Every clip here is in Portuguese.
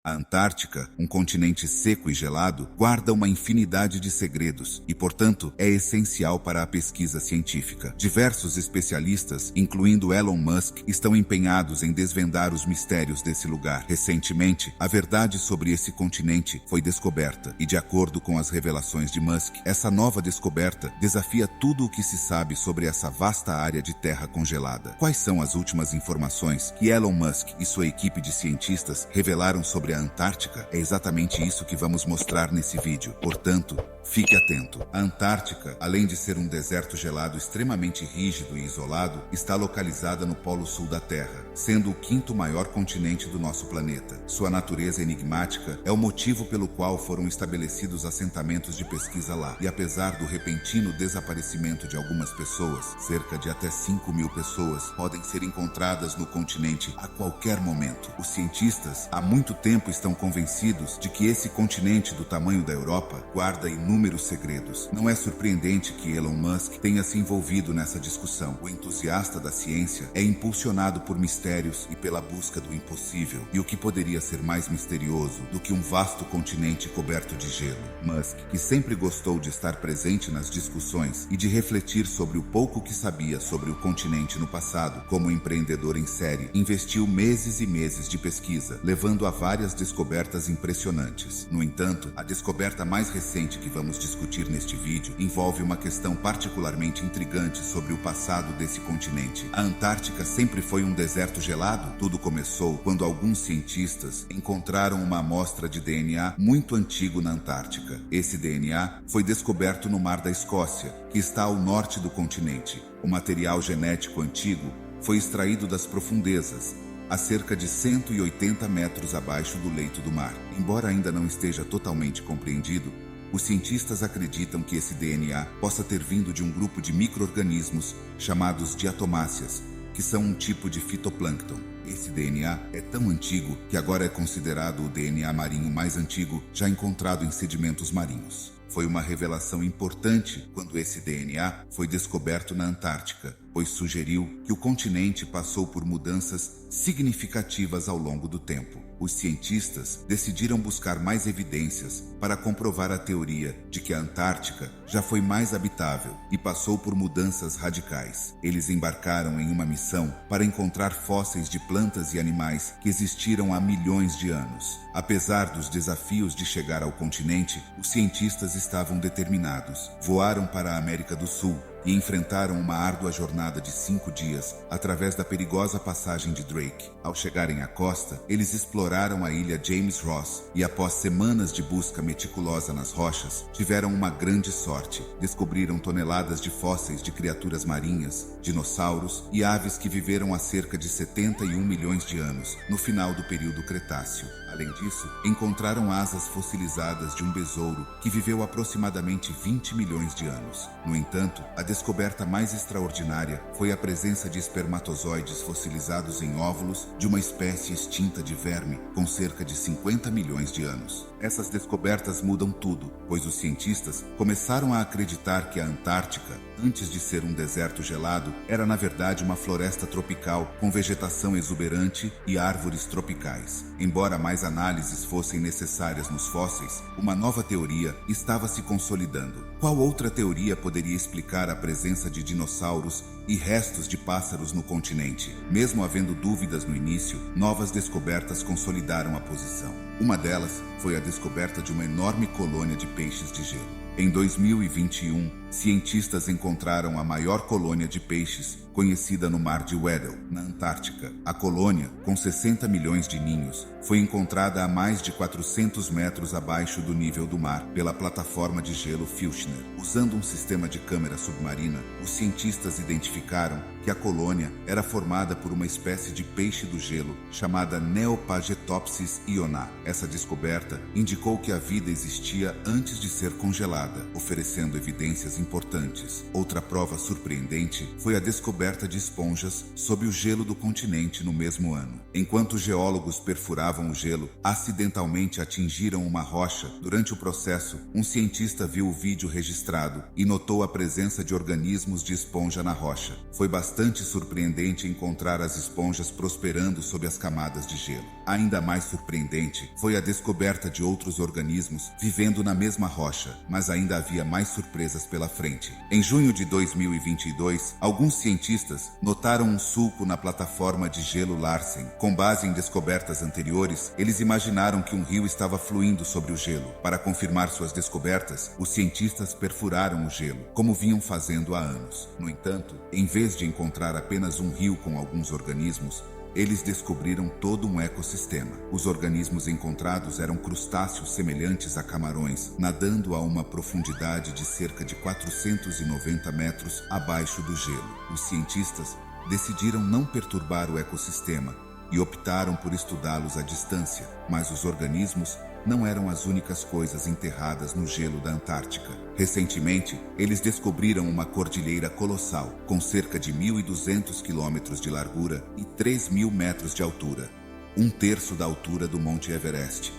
A Antártica, um continente seco e gelado, guarda uma infinidade de segredos e, portanto, é essencial para a pesquisa científica. Diversos especialistas, incluindo Elon Musk, estão empenhados em desvendar os mistérios desse lugar. Recentemente, a verdade sobre esse continente foi descoberta e, de acordo com as revelações de Musk, essa nova descoberta desafia tudo o que se sabe sobre essa vasta área de terra congelada. Quais são as últimas informações que Elon Musk e sua equipe de cientistas revelaram sobre a Antártica? É exatamente isso que vamos mostrar nesse vídeo. Portanto, fique atento. A Antártica, além de ser um deserto gelado extremamente rígido e isolado, está localizada no Polo Sul da Terra, sendo o quinto maior continente do nosso planeta. Sua natureza enigmática é o motivo pelo qual foram estabelecidos assentamentos de pesquisa lá. E apesar do repentino desaparecimento de algumas pessoas, cerca de até 5.000 pessoas podem ser encontradas no continente a qualquer momento. Os cientistas há muito tempo estão convencidos de que esse continente do tamanho da Europa guarda inúmeros segredos. Não é surpreendente que Elon Musk tenha se envolvido nessa discussão. O entusiasta da ciência é impulsionado por mistérios e pela busca do impossível. E o que poderia ser mais misterioso do que um vasto continente coberto de gelo? Musk, que sempre gostou de estar presente nas discussões e de refletir sobre o pouco que sabia sobre o continente no passado, como empreendedor em série, investiu meses e meses de pesquisa, levando a várias descobertas impressionantes. No entanto, a descoberta mais recente que vamos discutir neste vídeo envolve uma questão particularmente intrigante sobre o passado desse continente. A Antártica sempre foi um deserto gelado? Tudo começou quando alguns cientistas encontraram uma amostra de DNA muito antigo na Antártica. Esse DNA foi descoberto no Mar da Escócia, que está ao norte do continente. O material genético antigo foi extraído das profundezas, a cerca de 180 metros abaixo do leito do mar. Embora ainda não esteja totalmente compreendido, os cientistas acreditam que esse DNA possa ter vindo de um grupo de micro-organismos chamados diatomáceas, que são um tipo de fitoplâncton. Esse DNA é tão antigo que agora é considerado o DNA marinho mais antigo já encontrado em sedimentos marinhos. Foi uma revelação importante quando esse DNA foi descoberto na Antártica, pois sugeriu que o continente passou por mudanças significativas ao longo do tempo. Os cientistas decidiram buscar mais evidências para comprovar a teoria de que a Antártica já foi mais habitável e passou por mudanças radicais. Eles embarcaram em uma missão para encontrar fósseis de plantas e animais que existiram há milhões de anos. Apesar dos desafios de chegar ao continente, os cientistas estavam determinados. Voaram para a América do Sul e enfrentaram uma árdua jornada de 5 dias através da perigosa passagem de Drake. Ao chegarem à costa, eles exploraram a ilha James Ross e, após semanas de busca meticulosa nas rochas, tiveram uma grande sorte. Descobriram toneladas de fósseis de criaturas marinhas, dinossauros e aves que viveram há cerca de 71 milhões de anos, no final do período Cretáceo. Além disso, encontraram asas fossilizadas de um besouro que viveu aproximadamente 20 milhões de anos. No entanto, a descoberta mais extraordinária foi a presença de espermatozoides fossilizados em óvulos de uma espécie extinta de verme com cerca de 50 milhões de anos. Essas descobertas mudam tudo, pois os cientistas começaram a acreditar que a Antártica, antes de ser um deserto gelado, era na verdade uma floresta tropical com vegetação exuberante e árvores tropicais. Embora mais análises fossem necessárias nos fósseis, uma nova teoria estava se consolidando. Qual outra teoria poderia explicar a presença de dinossauros e restos de pássaros no continente? Mesmo havendo dúvidas no início, novas descobertas consolidaram a posição. Uma delas foi a descoberta de uma enorme colônia de peixes de gelo. Em 2021, cientistas encontraram a maior colônia de peixes conhecida no Mar de Weddell, na Antártica. A colônia, com 60 milhões de ninhos, foi encontrada a mais de 400 metros abaixo do nível do mar pela plataforma de gelo Filchner. Usando um sistema de câmera submarina, os cientistas identificaram que a colônia era formada por uma espécie de peixe do gelo chamada Neopagetopsis ioná. Essa descoberta indicou que a vida existia antes de ser congelada, oferecendo evidências importantes. Outra prova surpreendente foi a descoberta de esponjas sob o gelo do continente no mesmo ano. Enquanto geólogos perfuravam o gelo, acidentalmente atingiram uma rocha. Durante o processo, um cientista viu o vídeo registrado e notou a presença de organismos de esponja na rocha. Foi bastante surpreendente encontrar as esponjas prosperando sob as camadas de gelo. Ainda mais surpreendente foi a descoberta de outros organismos vivendo na mesma rocha, mas ainda havia mais surpresas pela frente. Em junho de 2022, alguns cientistas notaram um sulco na plataforma de gelo Larsen. Com base em descobertas anteriores, eles imaginaram que um rio estava fluindo sobre o gelo. Para confirmar suas descobertas, os cientistas perfuraram o gelo, como vinham fazendo há anos. No entanto, em vez de encontrar apenas um rio com alguns organismos, eles descobriram todo um ecossistema. Os organismos encontrados eram crustáceos semelhantes a camarões, nadando a uma profundidade de cerca de 490 metros abaixo do gelo. Os cientistas decidiram não perturbar o ecossistema e optaram por estudá-los à distância, mas os organismos não eram as únicas coisas enterradas no gelo da Antártica. Recentemente, eles descobriram uma cordilheira colossal, com cerca de 1.200 quilômetros de largura e 3.000 metros de altura, um terço da altura do Monte Everest.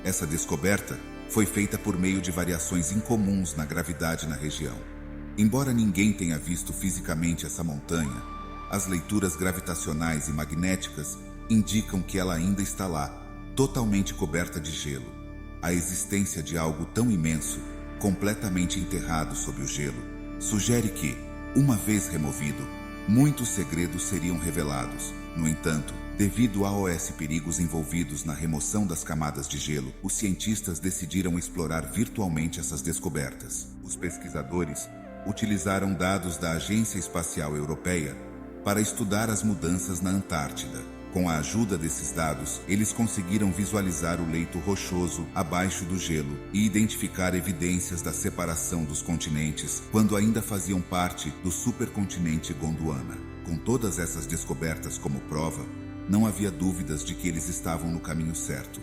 Essa descoberta foi feita por meio de variações incomuns na gravidade na região. Embora ninguém tenha visto fisicamente essa montanha, as leituras gravitacionais e magnéticas indicam que ela ainda está lá, totalmente coberta de gelo. A existência de algo tão imenso, completamente enterrado sob o gelo, sugere que, uma vez removido, muitos segredos seriam revelados. No entanto, devido aos perigos envolvidos na remoção das camadas de gelo, os cientistas decidiram explorar virtualmente essas descobertas. Os pesquisadores utilizaram dados da Agência Espacial Europeia para estudar as mudanças na Antártida. Com a ajuda desses dados, eles conseguiram visualizar o leito rochoso abaixo do gelo e identificar evidências da separação dos continentes quando ainda faziam parte do supercontinente Gondwana. Com todas essas descobertas como prova, não havia dúvidas de que eles estavam no caminho certo.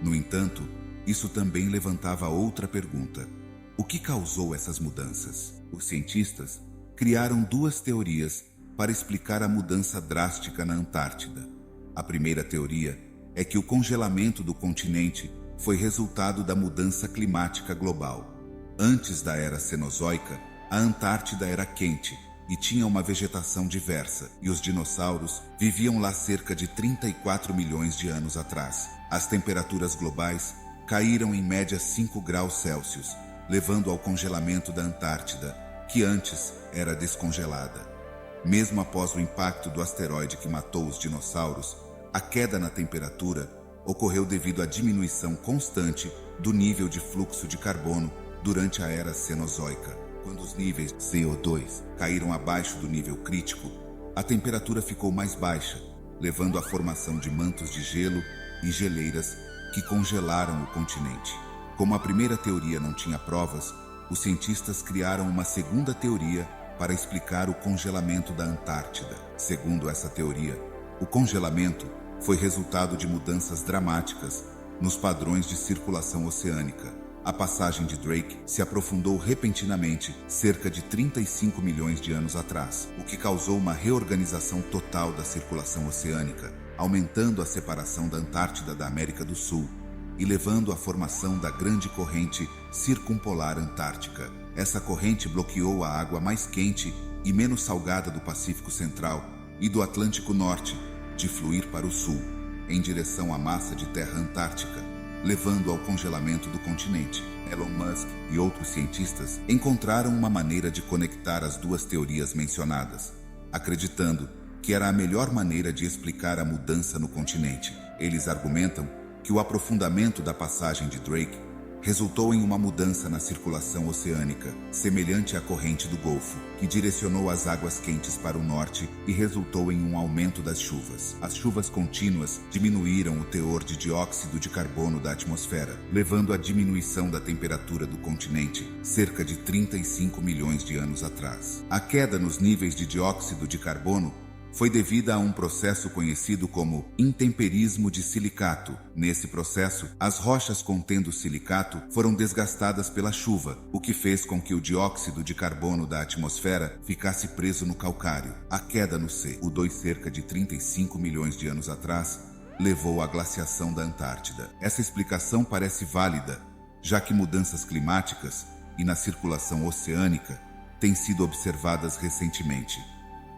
No entanto, isso também levantava outra pergunta: o que causou essas mudanças? Os cientistas criaram duas teorias para explicar a mudança drástica na Antártida. A primeira teoria é que o congelamento do continente foi resultado da mudança climática global. Antes da era Cenozoica, a Antártida era quente e tinha uma vegetação diversa, e os dinossauros viviam lá cerca de 34 milhões de anos atrás. As temperaturas globais caíram em média 5 graus Celsius, levando ao congelamento da Antártida, que antes era descongelada. Mesmo após o impacto do asteroide que matou os dinossauros, a queda na temperatura ocorreu devido à diminuição constante do nível de fluxo de carbono durante a era Cenozoica. Quando os níveis de CO2 caíram abaixo do nível crítico, a temperatura ficou mais baixa, levando à formação de mantos de gelo e geleiras que congelaram o continente. Como a primeira teoria não tinha provas, os cientistas criaram uma segunda teoria para explicar o congelamento da Antártida. Segundo essa teoria, o congelamento foi resultado de mudanças dramáticas nos padrões de circulação oceânica. A passagem de Drake se aprofundou repentinamente cerca de 35 milhões de anos atrás, o que causou uma reorganização total da circulação oceânica, aumentando a separação da Antártida da América do Sul e levando à formação da grande corrente circumpolar antártica. Essa corrente bloqueou a água mais quente e menos salgada do Pacífico Central e do Atlântico Norte de fluir para o sul, em direção à massa de terra antártica, levando ao congelamento do continente. Elon Musk e outros cientistas encontraram uma maneira de conectar as duas teorias mencionadas, acreditando que era a melhor maneira de explicar a mudança no continente. Eles argumentam que o aprofundamento da passagem de Drake resultou em uma mudança na circulação oceânica, semelhante à corrente do Golfo, que direcionou as águas quentes para o norte e resultou em um aumento das chuvas. As chuvas contínuas diminuíram o teor de dióxido de carbono da atmosfera, levando à diminuição da temperatura do continente cerca de 35 milhões de anos atrás. A queda nos níveis de dióxido de carbono foi devida a um processo conhecido como intemperismo de silicato. Nesse processo, as rochas contendo silicato foram desgastadas pela chuva, o que fez com que o dióxido de carbono da atmosfera ficasse preso no calcário. A queda no CO2 cerca de 35 milhões de anos atrás levou à glaciação da Antártida. Essa explicação parece válida, já que mudanças climáticas e na circulação oceânica têm sido observadas recentemente.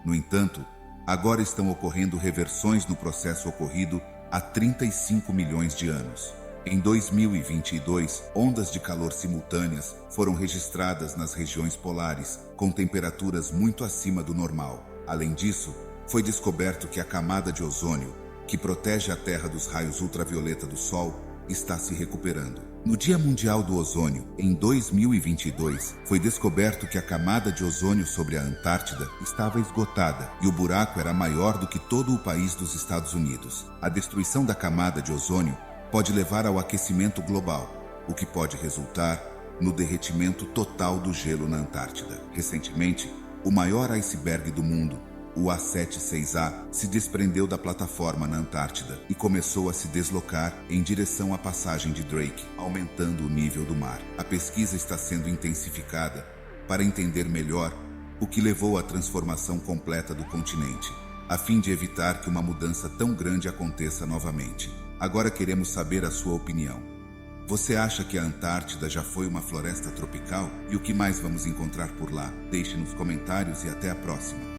No entanto, agora estão ocorrendo reversões no processo ocorrido há 35 milhões de anos. Em 2022, ondas de calor simultâneas foram registradas nas regiões polares, com temperaturas muito acima do normal. Além disso, foi descoberto que a camada de ozônio, que protege a Terra dos raios ultravioleta do Sol, está se recuperando. No Dia Mundial do Ozônio, em 2022, foi descoberto que a camada de ozônio sobre a Antártida estava esgotada e o buraco era maior do que todo o país dos Estados Unidos. A destruição da camada de ozônio pode levar ao aquecimento global, o que pode resultar no derretimento total do gelo na Antártida. Recentemente, o maior iceberg do mundo, o A76A, se desprendeu da plataforma na Antártida e começou a se deslocar em direção à passagem de Drake, aumentando o nível do mar. A pesquisa está sendo intensificada para entender melhor o que levou à transformação completa do continente, a fim de evitar que uma mudança tão grande aconteça novamente. Agora queremos saber a sua opinião. Você acha que a Antártida já foi uma floresta tropical? E o que mais vamos encontrar por lá? Deixe nos comentários e até a próxima.